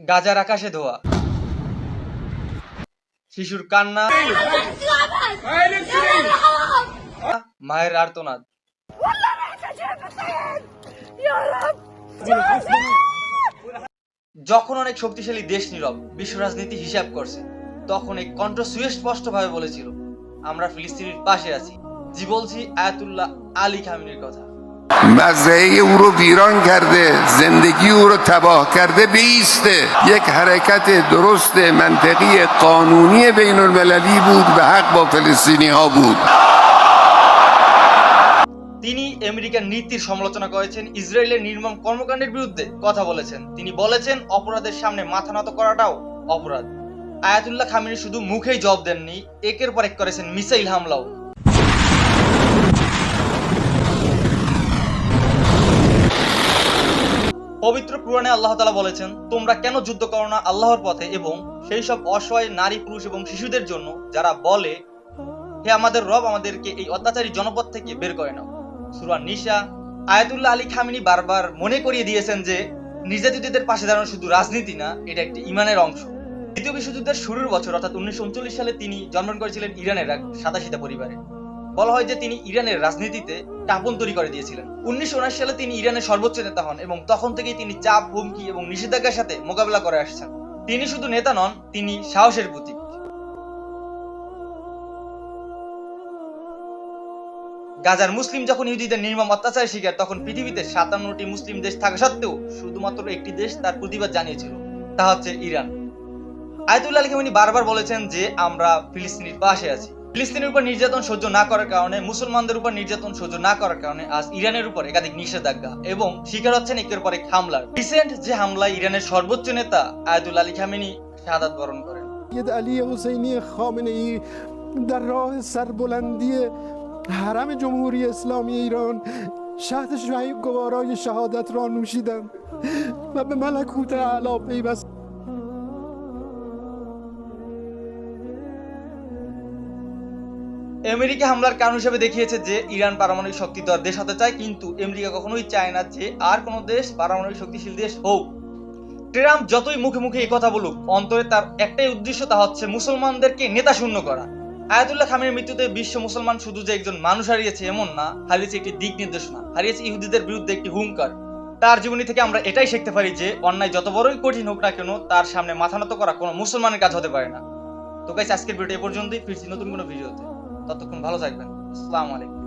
গাজার আকাশে ধোয়া, শিশুর কান্না, মায়ের আর্তনাদ। যখন অনেক শক্তিশালী দেশ নীরব বিশ্ব রাজনীতি হিসাব করছে, তখন এই কণ্ঠ সুস্পষ্ট ভাবে বলেছিল, আমরা ফিলিস্তিনের পাশে আছি। জি বলছি আয়াতুল্লাহ আলী খামেনির কথা। مزرعه او رو ویران کرده، زندگی او رو تباه کرده، بیسته. یک حرکت درست منطقی قانونی بین المللی بود، به حق با فلسطینی ها بود. তিনি আমেরিকার নীতির সমালোচনা করেছেন, ইসরায়েলের নির্মম কর্মকাণ্ডের বিরুদ্ধে কথা বলেছেন। তিনি বলেছেন অপরাধের সামনে মাথা নত করাটাও অপরাধ। আয়াতুল্লাহ খামেনি শুধু মুখেই জবাব দেননি, একের পর এক করেছেন মিসাইল হামলাও। পবিত্র কুরআনে আল্লাহ তাআলা বলেছেন, তোমরা কেন যুদ্ধ করো না আল্লাহর পথে এবং সেই সব অসহায় নারী, পুরুষ এবং শিশুদের জন্য যারা বলে, হে আমাদের রব, আমাদেরকে এই অত্যাচারী জনপদ থেকে বের করে নাও। সূরা নিসা। আয়াতুল্লাহ আলী খামেনি বারবার মনে করিয়ে দিয়েছেন যে নির্যাতিতদের পাশে দাঁড়ানো শুধু রাজনীতি না, এটা একটি ঈমানের অংশ। দ্বিতীয় বিশ্বযুদ্ধের শুরুর বছর অর্থাৎ 1939 সালে তিনি জন্মগ্রহণ করেছিলেন ইরানের এক সাদাসিধা পরিবারে। বলা হয় যে তিনি ইরানের রাজনীতিতে কাঁপন তৈরি করে দিয়েছিলেন। 1979 সালে তিনি ইরানের সর্বোচ্চ নেতা হন এবং তখন থেকেই তিনি চাপ, হুমকি এবং নিষেধাজ্ঞার সাথে মোকাবেলা করে আসছেন। তিনি শুধু নেতা নন, তিনি সাহসের প্রতীক। গাজার মুসলিম যখন ইহুদিদের নির্মম অত্যাচারের শিকার, তখন পৃথিবীতে 57টি মুসলিম দেশ থাকা সত্ত্বেও শুধুমাত্র একটি দেশ তার প্রতিবাদ জানিয়েছিল, তা হচ্ছে ইরান। আয়াতুল্লাহ আলী খামেনি বারবার বলেছেন যে আমরা ফিলিস্তিনের পাশে আছি। ফিলিস্তিনের উপর নির্যাতন সহ্য না করার কারণে, মুসলমানদের উপর নির্যাতন সহ্য না করার কারণে আজ ইরানের উপর একাধিক নিষেধাজ্ঞা এবং শিকার হচ্ছেন একের পর এক হামলার। রিসেন্ট যে হামলায় ইরানের সর্বোচ্চ নেতা আয়াতুল্লাহ আলী খামেনি শাহাদাত বরণ করেন। علی حسینی خامنه‌ای در راه سربلندی حرم جمهوری اسلامی ایران شهد گوارای شهادت را نوشیدند و به ملکوت اعلی پیوستند. আমেরিকা হামলার কারণ হিসেবে দেখিয়েছে যে ইরান পারমাণবিক শক্তিধর দেশ হতে চায়, কিন্তু আমেরিকা কখনোই চায় না যে আর কোনো দেশ পারমাণবিক শক্তিশীল দেশ হোক। ট্রাম্প যতই মুখে মুখে এই কথা বলুক, অন্তরে তার একটাই উদ্দেশ্য, তা হচ্ছে মুসলমানদেরকে নেতা শূন্য করা। আয়াতুল্লাহ খামেনির মৃত্যুতে বিশ্ব মুসলমান শুধু যে একজন মানুষ হারিয়েছে এমন না, হারিয়েছে একটি দিক নির্দেশনা, হারিয়েছে ইহুদিদের বিরুদ্ধে একটি হুঙ্কার। তার জীবনী থেকে আমরা এটাই শিখতে পারি যে অন্যায় যত বড়ই কঠিন হোক না কেন, তার সামনে মাথা নত করা কোনো মুসলমানের কাজ হতে পারে না। তো গাইস, আজকের ভিডিও এ পর্যন্তই। ফিরছি নতুন কোনো ভিডিওতে, ততক্ষণ ভালো থাকবেন। আসসালামু আলাইকুম।